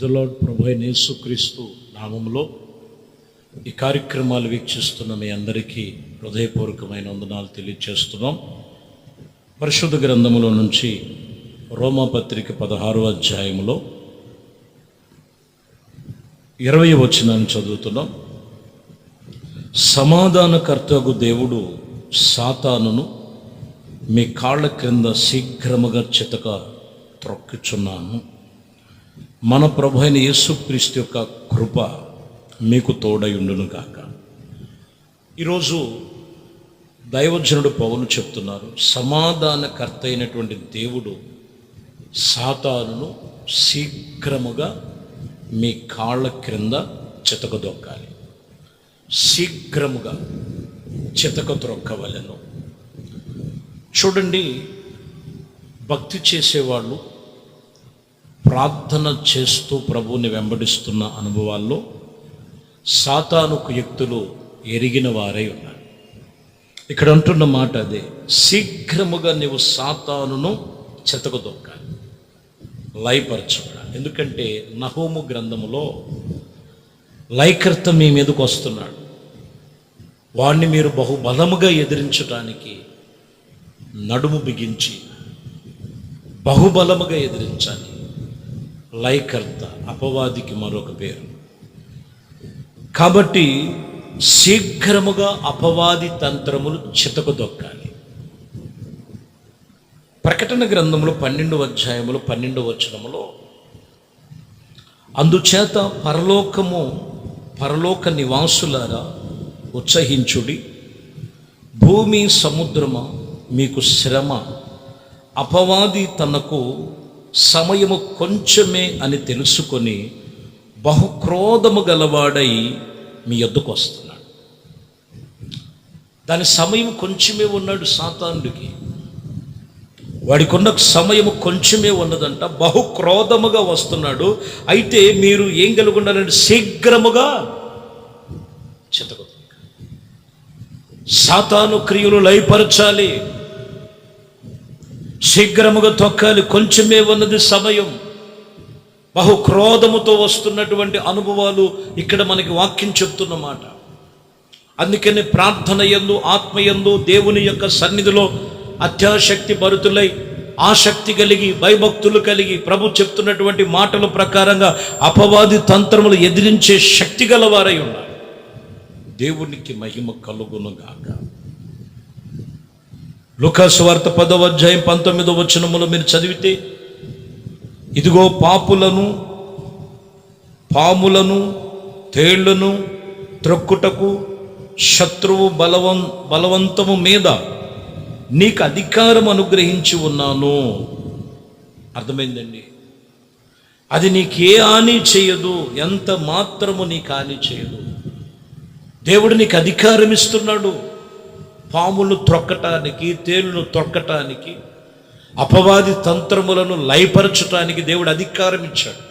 The lord. ప్రభు అయిన యేసుక్రీస్తు నామములో ఈ కార్యక్రమాలు వీక్షిస్తున్న మీ అందరికీ హృదయపూర్వకమైన వందనాలు తెలియజేస్తున్నాం. పరిశుద్ధ గ్రంథములో నుంచి రోమాపత్రిక 16వ అధ్యాయములో 20వ వచనాన్ని చదువుతున్నాం. సమాధానకర్తగు దేవుడు సాతానును మీ కాళ్ళ క్రింద శీఘ్రముగా చితక త్రొక్కుచున్నాను. మన ప్రభు అయిన యేసుక్రీస్తు యొక్క కృప మీకు తోడయుండును గాక. ఈరోజు దైవజనుడు పౌలు చెప్తున్నారు, సమాధానకర్త అయినటువంటి దేవుడు సాతానును శీఘ్రముగా మీ కాళ్ళ క్రింద చితకదొక్కాలి, శీఘ్రముగా చితక త్రొక్కవలెను. చూడండి, భక్తి చేసేవాళ్ళు ప్రార్థన చేస్తూ ప్రభువుని వెంబడిస్తున్న అనుభవాల్లో సాతాను కుయుక్తులు ఎరిగిన వారై ఉన్నారు. ఇక్కడ అంటున్న మాట అదే, శీఘ్రముగా నీవు సాతానును చెతకదొక్కాలి, లయపరచబడాలి. ఎందుకంటే నహూము గ్రంథములో లయకర్త మీ మీదకు వస్తున్నాడు, వాణ్ణి మీరు బహుబలముగా ఎదిరించడానికి నడుము బిగించి బహుబలముగా ఎదిరించాలి. లయకర్త అపవాదికి మరొక పేరు. కాబట్టి శీఘ్రముగా అపవాది తంత్రములు చితకదొక్కాలి. ప్రకటన గ్రంథములో 12వ అధ్యాయములో 12వ వచనములో, అందుచేత పరలోక నివాసులారా ఉత్సహించుడి, భూమి సముద్రమా మీకు శ్రమ, అపవాది తనకు సమయము కొంచెమే అని తెలుసుకొని బహుక్రోధము గలవాడై మీ యొద్దకు వస్తున్నాడు. దాని సమయం కొంచెమే ఉన్నాడు సాతానుడికి, వాడికున్న సమయము కొంచెమే ఉన్నదంట. బహుక్రోధముగా వస్తున్నాడు. అయితే మీరు ఏం కలిగి ఉండాలంటే శీఘ్రముగా చితకదు, సాతాను క్రియలు లయపరచాలి, శీఘ్రముగా తొక్కాలి. కొంచెమే ఉన్నది సమయం. బహుక్రోధముతో వస్తున్నటువంటి అనుభవాలు ఇక్కడ మనకి వాక్యం చెప్తున్నమాట. అందుకని ప్రార్థన యందు ఆత్మయందు దేవుని యొక్క సన్నిధిలో అత్యాశక్తి భరితులై ఆసక్తి కలిగి భయభక్తులు కలిగి ప్రభు చెప్తున్నటువంటి మాటల ప్రకారంగా అపవాది తంత్రములు ఎదిరించే శక్తి గలవారై ఉన్నారు. దేవునికి మహిమ కలుగును గాక. లూకా సువార్త 10వ అధ్యాయం 19వ వచనములో మీరు చదివితే, ఇదిగో పాములను తేళ్లను త్రొక్కుటకు శత్రువు బలవంతము మీద నీకు అధికారం అనుగ్రహించి ఉన్నాను. అర్థమైందండి? అది నీకే హాని చేయదు, ఎంత మాత్రము నీకు హాని చేయదు. దేవుడు నీకు అధికారం ఇస్తున్నాడు. పాములు త్రొక్కటానికి, తేళ్లను త్రొక్కటానికి, అపవాది తంత్రములను లయపరచటానికి దేవుడు అధికారం ఇచ్చాడు.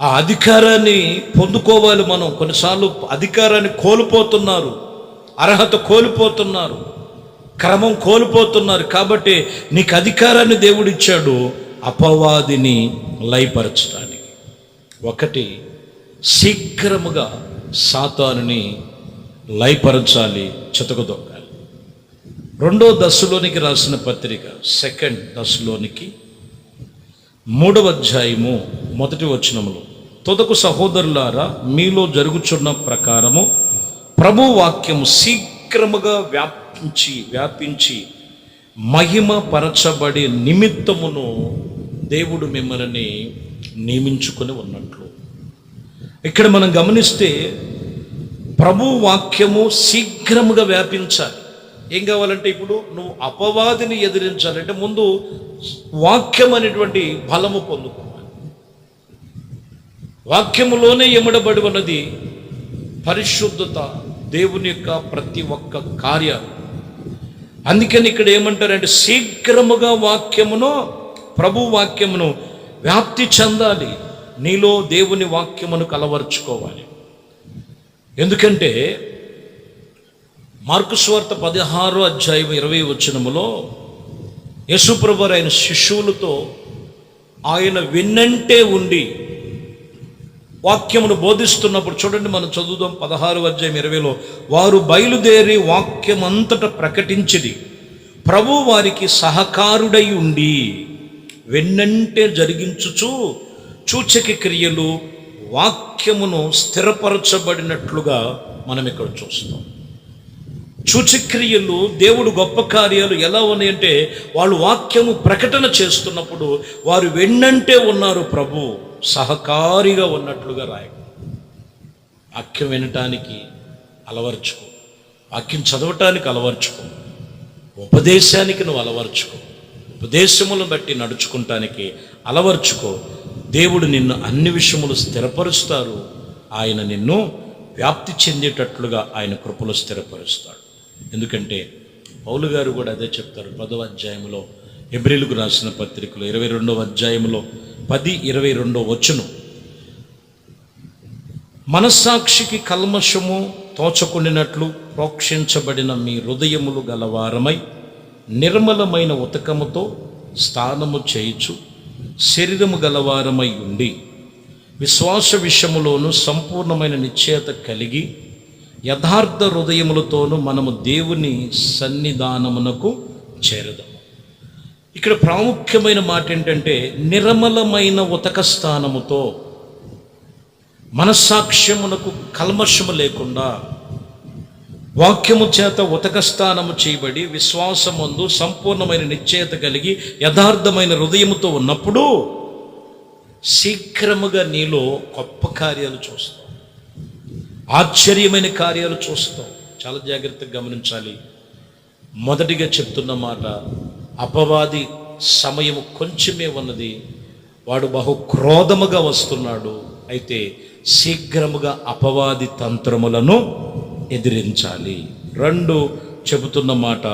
ఆ అధికారాన్ని పొందుకోవాలి మనం. కొన్నిసార్లు అధికారాన్ని కోల్పోతున్నారు, అర్హత కోల్పోతున్నారు, క్రమం కోల్పోతున్నారు. కాబట్టి నీకు అధికారాన్ని దేవుడు ఇచ్చాడు అపవాదిని లయపరచటానికి. ఒకటి, శీఘ్రముగా సాతానుని లయపరచాలి, చితకదొక్కాలి. 2వ దశలోనికి రాసిన పత్రిక 2 దశలోనికి 3వ అధ్యాయము 1వ వచనములో, తొదకు సహోదరులారా, మీలో జరుగుచున్న ప్రకారము ప్రభు వాక్యము శీఘ్రముగా వ్యాపించి మహిమ పరచబడే నిమిత్తమును దేవుడు మిమ్మల్ని నియమించుకొని ఉన్నట్లు. ఇక్కడ మనం గమనిస్తే ప్రభు వాక్యము శీఘ్రముగా వ్యాపించాలి. ఏం కావాలంటే, ఇప్పుడు నువ్వు అపవాదిని ఎదిరించాలంటే ముందు వాక్యం అనేటువంటి బలము పొందుకోవాలి. వాక్యములోనే ఎమడబడి ఉన్నది పరిశుద్ధత, దేవుని యొక్క ప్రతి ఒక్క కార్యాలు. అందుకని ఇక్కడ ఏమంటారంటే, శీఘ్రముగా ప్రభు వాక్యమును వ్యాప్తి చెందాలి. నీలో దేవుని వాక్యమును కలవరుచుకోవాలి. ఎందుకంటే మార్కు సువార్త 16వ అధ్యాయం 20వ వచనములో యేసుప్రభు ఆయన శిష్యులతో ఆయన వెన్నంటే ఉండి వాక్యమును బోధిస్తున్నప్పుడు చూడండి, మనం చదువుదాం 16:20. వారు బయలుదేరి వాక్యమంతట ప్రకటించిరి, ప్రభు వారికి సహకారుడై ఉండి వెన్నంటే జరిగించుచు సూచక క్రియలు వాక్యమును స్థిరపరచబడినట్లుగా మనం ఇక్కడ చూస్తాం. సూచక్రియలు, దేవుడు గొప్ప కార్యాలు ఎలా ఉన్నాయంటే, వాళ్ళు వాక్యము ప్రకటన చేస్తున్నప్పుడు వారు వెన్నంటే ఉన్నారు, ప్రభు సహకారిగా ఉన్నట్లుగా రాయ. వాక్యం వినటానికి అలవర్చుకో, వాక్యం చదవటానికి అలవర్చుకో, ఉపదేశానికి నువ్వు అలవర్చుకో, ఉపదేశములను బట్టి నడుచుకుంటానికి అలవర్చుకో. దేవుడు నిన్ను అన్ని విషయములు స్థిరపరుస్తారు. ఆయన నిన్ను వ్యాప్తి చెందేటట్లుగా ఆయన కృపలో స్థిరపరుస్తాడు. ఎందుకంటే పౌలు గారు కూడా అదే చెప్తారు 10వ అధ్యాయంలో, హెబ్రీయులకు రాసిన పత్రికలో 22వ అధ్యాయంలో 10:22. మనస్సాక్షికి కల్మషము తోచకుండినట్లు ప్రోక్షించబడిన మీ హృదయములు గలవారమై నిర్మలమైన ఉతకముతో స్నానము చేయుచు శరీరము గలవారమై ఉండి విశ్వాస విషయములోను సంపూర్ణమైన నిశ్చయత కలిగి యథార్థ హృదయములతోనూ మనము దేవుని సన్నిధానమునకు చేరదము. ఇక్కడ ప్రాముఖ్యమైన మాట ఏంటంటే, నిర్మలమైన ఉతక స్థానముతో, మనస్సాక్ష్యమునకు కల్మషము లేకుండా వాక్యము చేత ఉతక స్థానము చేయబడి విశ్వాసమందు సంపూర్ణమైన నిశ్చయత కలిగి యథార్థమైన హృదయముతో ఉన్నప్పుడు శీఘ్రముగా నీలో గొప్ప కార్యాలు చూస్తాం, ఆశ్చర్యమైన కార్యాలు చూస్తాం. చాలా జాగ్రత్తగా గమనించాలి. మొదటిగా చెప్తున్న మాట, అపవాది సమయము కొంచెమే ఉన్నది, వాడు బహు క్రోధముగా వస్తున్నాడు. అయితే శీఘ్రముగా అపవాది తంత్రములను ఎదిరించాలి. 2 చెబుతున్న మాట,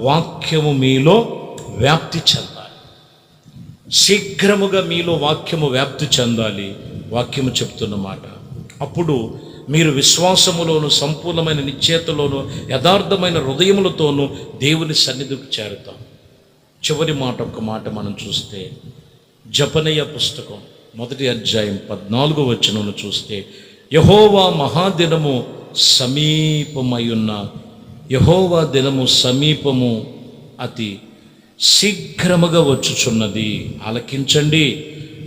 వాక్యము మీలో వ్యాప్తి చెందాలి. శీఘ్రముగా మీలో వాక్యము వ్యాప్తి చెందాలి. వాక్యము చెప్తున్న మాట, అప్పుడు మీరు విశ్వాసములోను సంపూర్ణమైన నిశ్చయతలోను యథార్థమైన హృదయములతోనూ దేవుని సన్నిధికి చేరుతాం. చివరి మాట, ఒక్క మాట మనం చూస్తే, జపనయ పుస్తకం 1వ అధ్యాయం 14వ వచనమును చూస్తే, యెహోవా మహాదినము సమీపమయ్యున్న, యెహోవా దినము సమీపము, అతి శీఘ్రముగా వచ్చుచున్నది. ఆలకించండి,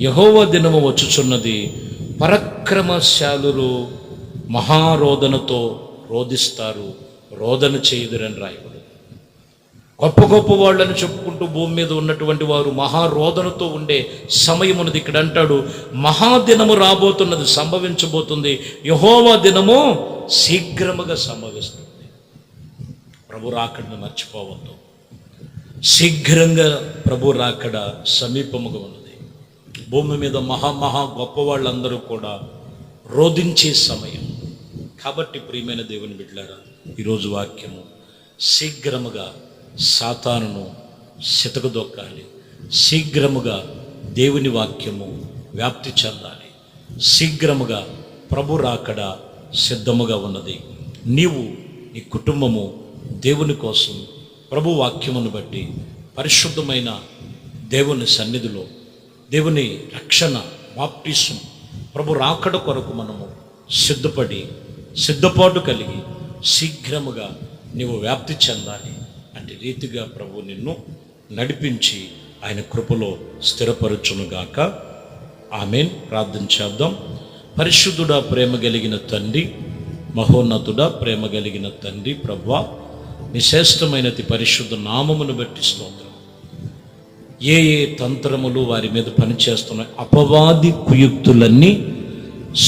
యెహోవా దినము వచ్చుచున్నది, పరాక్రమశాలురు మహారోదనతో రోదిస్తారు, రోదన చేయుదురని రాయబడి. గొప్ప గొప్ప వాళ్ళని చెప్పుకుంటూ భూమి మీద ఉన్నటువంటి వారు మహారోదనతో ఉండే సమయం ఉన్నది. ఇక్కడ అంటాడు, మహాదినము రాబోతున్నది, సంభవించబోతుంది. యెహోవా దినము శీఘ్రముగా సంభవిస్తుంది. ప్రభు రాకడను మర్చిపోవద్దు. శీఘ్రంగా ప్రభు రాకడ సమీపముగా ఉన్నది. భూమి మీద మహా గొప్ప వాళ్ళందరూ కూడా రోధించే సమయం. కాబట్టి ప్రియమైన దేవుని బిడ్డలారా, ఈరోజు వాక్యము, శీఘ్రముగా సాతానును సితకదొక్కాలి. శీఘ్రముగా దేవుని వాక్యము వ్యాప్తి చెందాలి. శీఘ్రముగా ప్రభు రాకడ సిద్ధముగా ఉన్నది. నీవు, నీ కుటుంబము దేవుని కోసం ప్రభు వాక్యమును బట్టి పరిశుద్ధమైన దేవుని సన్నిధిలో దేవుని రక్షణ, బాప్టిసం, ప్రభు రాకడ కొరకు మనము సిద్ధపాటు కలిగి శీఘ్రముగా నీవు వ్యాప్తి చెందాలి. అట్టి రీతిగా ప్రభు నిన్ను నడిపించి ఆయన కృపలో స్థిరపరచునుగాక. ఆమేన్. ప్రార్థన చేద్దాం. పరిశుద్ధుడా, ప్రేమ కలిగిన తండ్రి, మహోన్నతుడా, ప్రేమ కలిగిన తండ్రి, ప్రభువా, నీ శ్రేష్టమైనది పరిశుద్ధ నామమును బట్టి స్తోత్రం. ఏ తంత్రములు వారి మీద పనిచేస్తున్నాయి, అపవాది కుయుక్తులన్నీ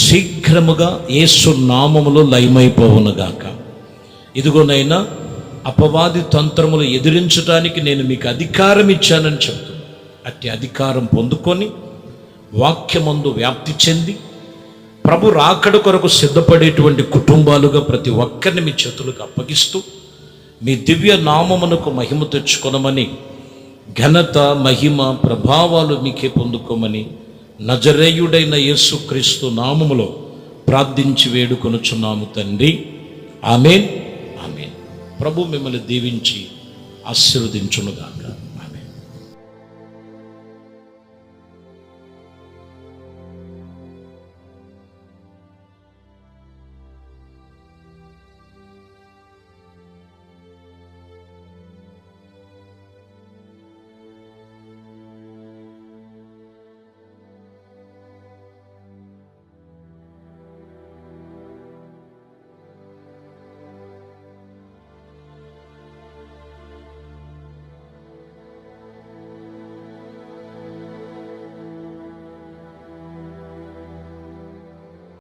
శీఘ్రముగా యేసు నామములో లయమైపోవునుగాక. ఇదిగోనైనా అపవాది తంత్రములు ఎదిరించడానికి నేను మీకు అధికారం ఇచ్చానని చెప్తున్నాను. అట్టి అధికారం పొందుకొని వాక్యమందు వ్యాప్తి చెంది ప్రభు రాకడ కొరకు సిద్ధపడేటువంటి కుటుంబాలుగా ప్రతి ఒక్కరిని మీ చేతులకు అప్పగిస్తూ మీ దివ్య నామమునకు మహిమ తెచ్చుకొనమని, ఘనత, మహిమ, ప్రభావాలు మీకే పొందుకోమని నజరేయుడైన యేసుక్రీస్తు నామములో ప్రార్థించి వేడుకొనుచున్నాము తండ్రి. ఆమేన్. ఆమేన్. ప్రభు మిమ్మల్ని దీవించి ఆశీర్వదించునుగాక.